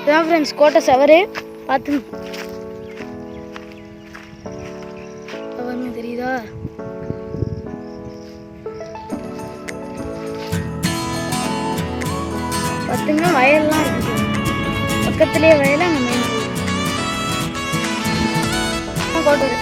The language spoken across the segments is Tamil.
இதான் ஃப்ரெண்ட்ஸ் கோட்டை சவரு பார்த்து தெரியுதா? பார்த்துங்க வயல்லாம் இருக்குது, பக்கத்துலேயே வயல். அங்கே மெயின் கோட்டை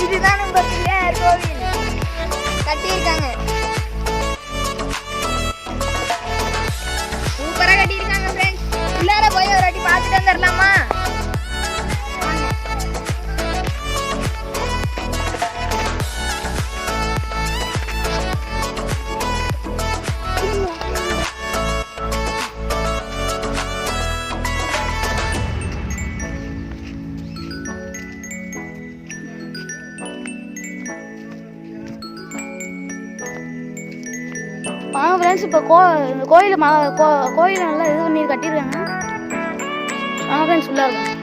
இதுதான் நம்ம பிள்ளையார் கோவில் கட்டியிருக்காங்க. சூப்பரா கட்டியிருக்காங்க ஃப்ரெண்ட்ஸ். உள்ளார போய் ஒரு வாட்டி பார்த்துட்டு வந்துடலாமா? வாங்க ஃப்ரெண்ட்ஸ், இப்போ கோயில் நல்லா இது பண்ணி கட்டியிருக்காங்க. வாங்க ஃப்ரெண்ட்ஸ் உள்ளே இருக்கும்.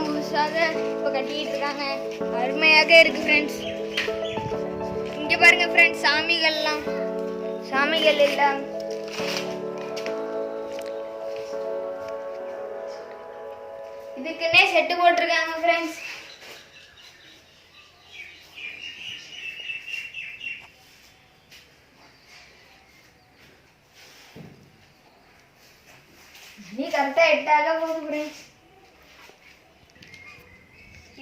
முழுசாக இப்போ கட்டிட்டு இருக்காங்க. அருமையாக இருக்கு ஃப்ரெண்ட்ஸ். இங்க பாருங்க ஃப்ரெண்ட்ஸ், சாமிகள் எல்லாம் இதுக்குன்னே செட்டு போட்டிருக்காங்க ஃப்ரெண்ட்ஸ். நீ கரெக்டா 8 போகுது ஃப்ரெண்ட்ஸ்.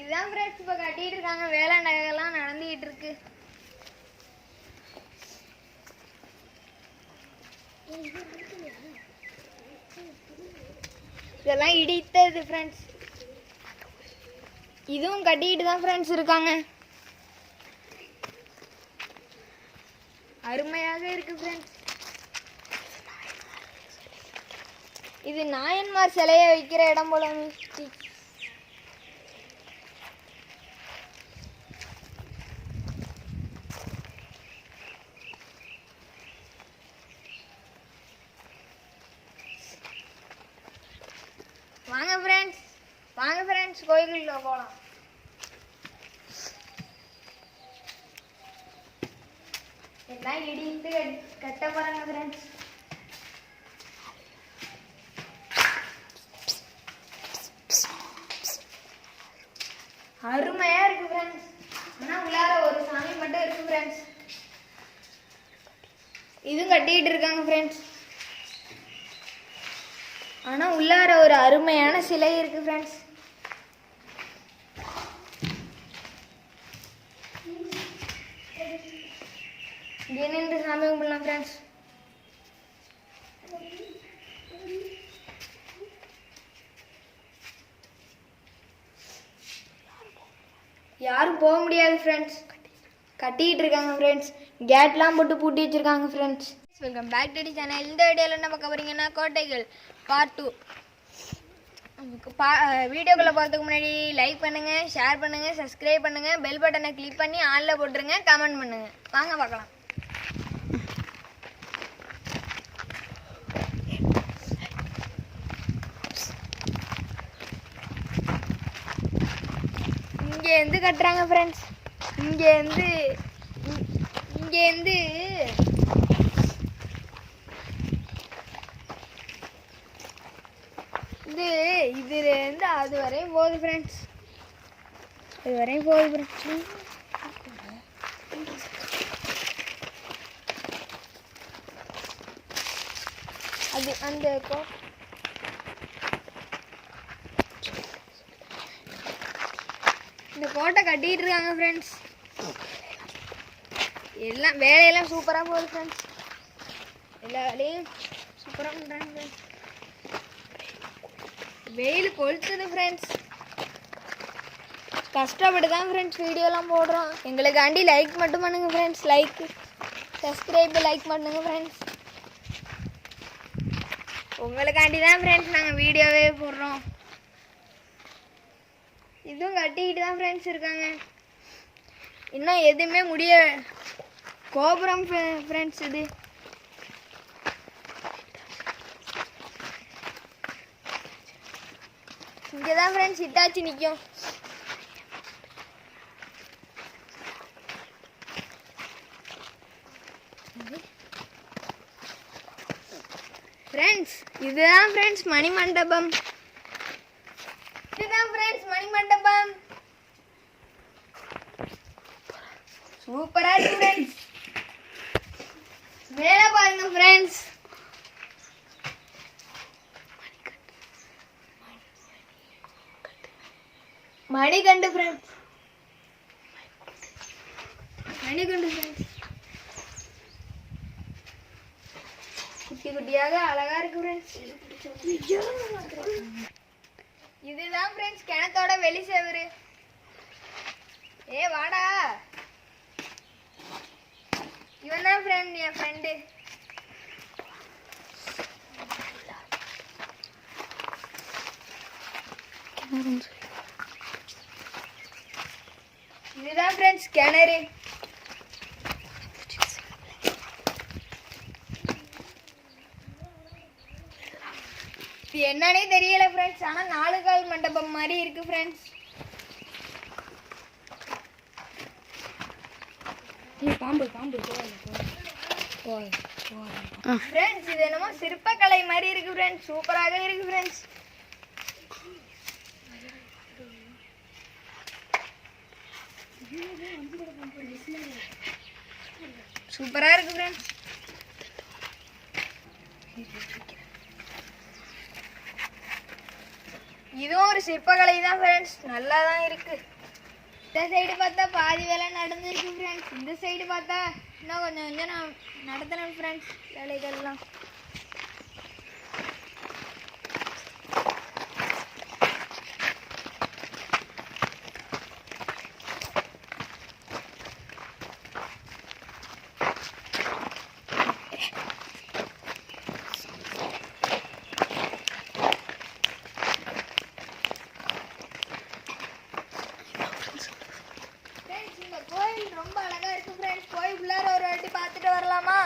இதுதான் ஃப்ரெண்ட்ஸ் இப்போ கட்டிட்டு இருக்காங்க. வேலை நகைலாம் நடந்துகிட்டு இருக்கு. இதெல்லாம் இடித்தது ஃப்ரெண்ட்ஸ். இதுவும் கட்டிட்டு தான் ஃப்ரெண்ட்ஸ் இருக்காங்க. அருமையாக இருக்கு ஃப்ரெண்ட்ஸ். இது நாயன்மார் சிலையை வைக்கிற இடம் போல. வாங்க ஃப்ரெண்ட்ஸ் கோயிலுக்குள்ள போகலாம். எல்லாம் இடிந்து கட்ட போறாங்க ஃப்ரெண்ட்ஸ். அருமையா இருக்கு ஃப்ரெண்ட்ஸ். ஆனா உள்ளார ஒரு சாமி மட்டும் இருக்கு ஃப்ரெண்ட்ஸ். இதுவும் கட்டிட்டு இருக்காங்க ஃப்ரெண்ட்ஸ். ஆனா உள்ளார ஒரு அருமையான சிலை இருக்கு ஃப்ரெண்ட்ஸ். இங்கே நின்று சாமி கும்பிடலாம் ஃப்ரெண்ட்ஸ். யாரும் போக முடியாது ஃப்ரெண்ட்ஸ். கட்டிட்டு இருக்காங்க ஃப்ரெண்ட்ஸ். கேட்லாம் போட்டு பூட்டி வச்சிருக்காங்க friends. Welcome back to the channel. இந்த வீடியோவில் என்ன பார்க்க போறீங்கன்னா கோட்டைகள் பார்ட் 2. வீடியோக்குள்ளே போகிறதுக்கு முன்னாடி லைக் பண்ணுங்க, ஷேர் பண்ணுங்க, சப்ஸ்கிரைப் பண்ணுங்க, பெல் பட்டனை கிளிக் பண்ணி ஆன்ல போட்டுருங்க, கமெண்ட் பண்ணுங்க. வாங்க பார்க்கலாம். இங்கேருந்து கட்டுறாங்க ஃப்ரெண்ட்ஸ். இங்கேருந்து இதுலேருந்து அது வரையும் போகுது ஃப்ரெண்ட்ஸ். அது வரையும் போகுது ஃப்ரெண்ட்ஸ். அது அந்த இந்த கோட்டை கட்டிட்டு இருக்காங்க ஃப்ரெண்ட்ஸ். எல்லாம் வேலையெல்லாம் சூப்பராக போகுது ஃப்ரெண்ட்ஸ். எல்லா வேலையும் சூப்பராக பண்ணுறாங்க ஃப்ரெண்ட்ஸ். வெயில் கொளுத்துது ஃப்ரெண்ட்ஸ். கஷ்டப்பட்டு தான் ஃப்ரெண்ட்ஸ் வீடியோலாம் போடுறோம். எங்களுக்காண்டி லைக் மட்டும் பண்ணுங்க ஃப்ரெண்ட்ஸ். லைக் சப்ஸ்கிரைப் லைக் பண்ணுங்க ஃப்ரெண்ட்ஸ். உங்களுக்காண்டி தான் ஃப்ரெண்ட்ஸ் நாங்கள் வீடியோவே போடுறோம். இதுவும் கட்டிக்கிட்டு தான் ஃப்ரெண்ட்ஸ் இருக்காங்க. இன்னும் எதுவுமே முடிய கோபுரம் ஃப்ரெண்ட்ஸ். இது இங்கே தான் ஃப்ரெண்ட்ஸ் ஹிட்டாச்சி நிற்கும். ஃப்ரெண்ட்ஸ் இதுதான் ஃப்ரெண்ட்ஸ் மணிமண்டபம். இதுதான் ஃப்ரெண்ட்ஸ் மணிமண்டபம். சூப்பரா இருக்கு ஃப்ரெண்ட்ஸ். மேல பாருங்க ஃப்ரெண்ட்ஸ். மணிகண்டு ஃப்ரெண்ட்ஸ். மணிகண்டு ஃப்ரெண்ட்ஸ். குட்டி குட்டியாக அழகா இருக்கு ஃப்ரெண்ட்ஸ். இதுதான் ஃப்ரெண்ட்ஸ் கிணத்தோட வெளி செவரு. ஏ வாடா. இவன் தான் ஃப்ரெண்ட், என் ஃப்ரெண்டு. இதுதான் ஃப்ரெண்ட்ஸ் கிணறு. இது என்னன்னே தெரியல ஃப்ரெண்ட்ஸ். ஆனா 4 கால் மண்டபம் மாதிரி இருக்கு ஃப்ரெண்ட்ஸ். பாம்பு பாம்பு ஃப்ரெண்ட்ஸ். இது என்னமோ சிற்பக்கலை மாதிரி இருக்கு ஃப்ரெண்ட்ஸ். சூப்பராக இருக்கு ஃப்ரெண்ட்ஸ். சூப்பரா இருக்கு ஃப்ரெண்ட்ஸ். இதுவும் ஒரு சிற்பக்கலை தான் ஃப்ரெண்ட்ஸ். நல்லா தான் இருக்கு. இந்த சைடு பார்த்தா பாதி வேலை நடந்துருக்கு ஃப்ரெண்ட்ஸ். இந்த சைடு பார்த்தா இன்னும் கொஞ்சம் நான் நடத்தினேன் ஃப்ரெண்ட்ஸ் வேலைகள்லாம். ரொம்ப அழகா இருக்கு ஃப்ரெண்ட்ஸ். போய் உள்ளார ஒரு வாட்டி பார்த்துட்டு வரலாமா?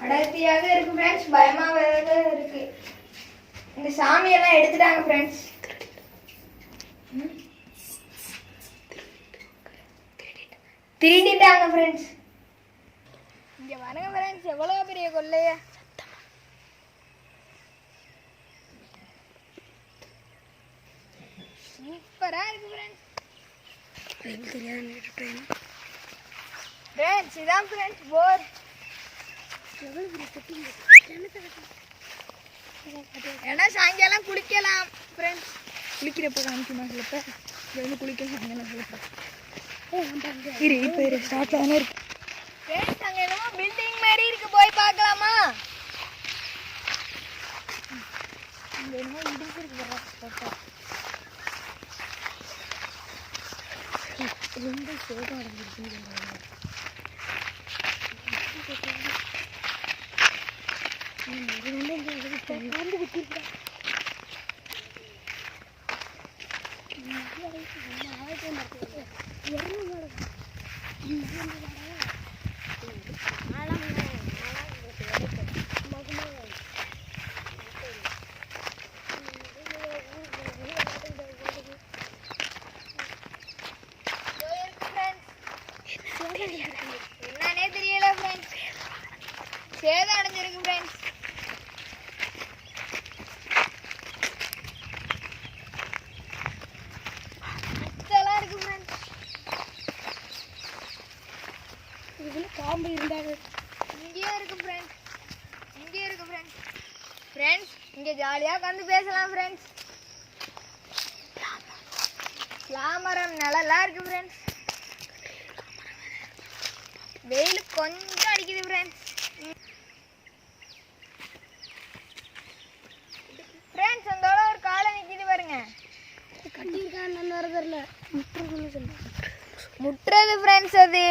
அடர்த்தியாக இருக்கு ஃப்ரெண்ட்ஸ். பயமாக இருக்கு. இந்த சாமியெல்லாம் எடுத்துட்டாங்க ஃப்ரெண்ட்ஸ். திருடிட்டாங்க ஃப்ரெண்ட்ஸ். இங்க பாருங்க ஃப்ரெண்ட்ஸ் எவ்வளவு பெரிய கொள்ளைய. சூப்பரா இருக்கு ஃப்ரெண்ட்ஸ். எனக்கு தெரியாது ட்ரெயின். ஃப்ரெண்ட்ஸ் இதான் ஃப்ரெண்ட்ஸ் போர். எவ்வளவு பெரிய செட்டிங். ஏன்னா சாயங்காலம் குளிக்கலாம் ஃப்ரெண்ட்ஸ். குளிக்கிறப்ப காமிக்குமா சிலப்ப இங்கே வந்து குளிக்க சாயங்காலம் சிலப்ப. இப்போ ஸ்டார்ட்ல தானே இருக்கு. ஃப்ரெண்ட்ஸ் அங்கே என்னமோ பில்டிங் மாதிரி இருக்கு, போய் பார்க்கலாமா? இங்கே என்னமோ இடிச்சு இருக்கு. ரொம்ப சேதம் அடைஞ்சிருக்குன்னு என்னன்னே தெரியல ஃப்ரெண்ட்ஸ். சேதம் அடைஞ்சிருக்கு ஃப்ரெண்ட்ஸ். இதெல்லாம் இருக்கு ஃப்ரெண்ட்ஸ். இதுல பாம்பு இருந்தாங்க. இங்கேயும் இருக்கு ஃப்ரெண்ட்ஸ். இங்கேயும் இருக்கு ஃப்ரெண்ட்ஸ். ஃப்ரெண்ட்ஸ் இங்கே ஜாலியாக உட்காந்து பேசலாம் ஃப்ரெண்ட்ஸ். லாமரம் நல்லா இருக்கு ஃப்ரெண்ட்ஸ். வெயில் கொஞ்சம் அடிக்குது ஃப்ரெண்ட்ஸ். ஃப்ரெண்ட்ஸ் அந்த ஒரு காலை நிற்கிது பாருங்க. கட்டியிருக்கான்னு வரதில்ல. முட்டுறதுன்னு சொல்லு. முட்டுறது ஃப்ரெண்ட்ஸ். அது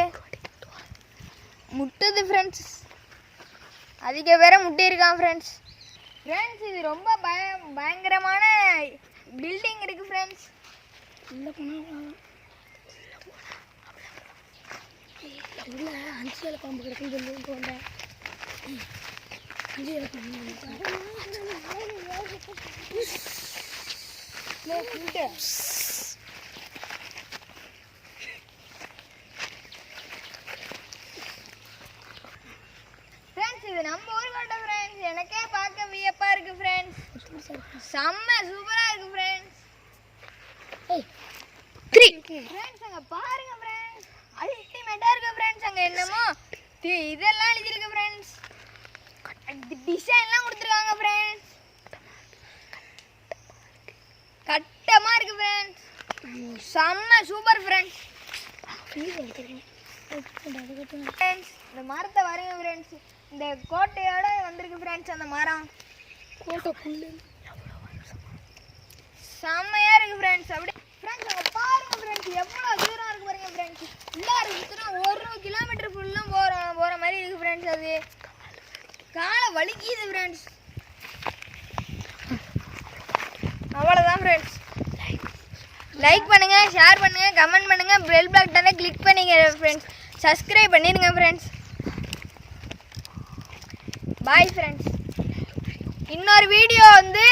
முட்டுது ஃப்ரெண்ட்ஸ். அதிக பேரை முட்டியிருக்கான் ஃப்ரெண்ட்ஸ். ஃப்ரெண்ட்ஸ் இது ரொம்ப பயங்கரமான பில்டிங் இருக்கு ஃப்ரெண்ட்ஸ். உள்ள போனால் உள்ள 5 ஏழு பாம்பு கிடக்குன்னு சொல்லி போண்டேன். 5 ஏழு பாம்பு ஃப்ரெண்ட்ஸ் இது நம்ம ஊர் கோட்டை ஃப்ரெண்ட்ஸ். எனக்கே பார்க்க வியப்பா இருக்கு ஃப்ரெண்ட்ஸ். செம்ம சூப்பரா இருக்கு ஃப்ரெண்ட்ஸ். ஃப்ரெண்ட்ஸ் அங்க பாருங்க ஃப்ரெண்ட்ஸ், அல்டிமேட்டா இருக்கு ஃப்ரெண்ட்ஸ். அங்க என்னமோ இதெல்லாம் எழுதிருக்கு ஃப்ரெண்ட்ஸ். டிசைன்லாம் கொடுத்துருக்காங்க ஃப்ரெண்ட்ஸ். கட்டமா இருக்கு ஃப்ரெண்ட்ஸ். செம்ம சூப்பர் ஃப்ரெண்ட்ஸ். ஃப்ரெண்ட்ஸ் இந்த மரத்தை பாருங்க ஃப்ரெண்ட்ஸ். இந்த கோட்டையோட வந்திருக்கு ஃப்ரெண்ட்ஸ் அந்த மரம். கோட்டை புல்லு செம்மையா இருக்கு ஃப்ரெண்ட்ஸ். அப்படி ஃப்ரெண்ட்ஸ் அங்க பாருங்க ஃப்ரெண்ட்ஸ் எவ்வளோ தூரம் இருக்கு பாருங்க ஃப்ரெண்ட்ஸ். உள்ளார சுற்றினா 1 கிலோமீட்டர் ஃபுல்லும் போகிற மாதிரி இருக்கு ஃப்ரெண்ட்ஸ். அது காலை வலிக்குது ஃப்ரெண்ட்ஸ். அவ்வளோதான் ஃப்ரெண்ட்ஸ். லைக் பண்ணுங்க, ஷேர் பண்ணுங்க, கமெண்ட் பண்ணுங்க, பெல் பட்டனை கிளிக் பண்ணிங்க ஃப்ரெண்ட்ஸ். சப்ஸ்கிரைப் பண்ணிடுங்க ஃப்ரெண்ட்ஸ். Bye friends. இன்னொரு வீடியோ வந்து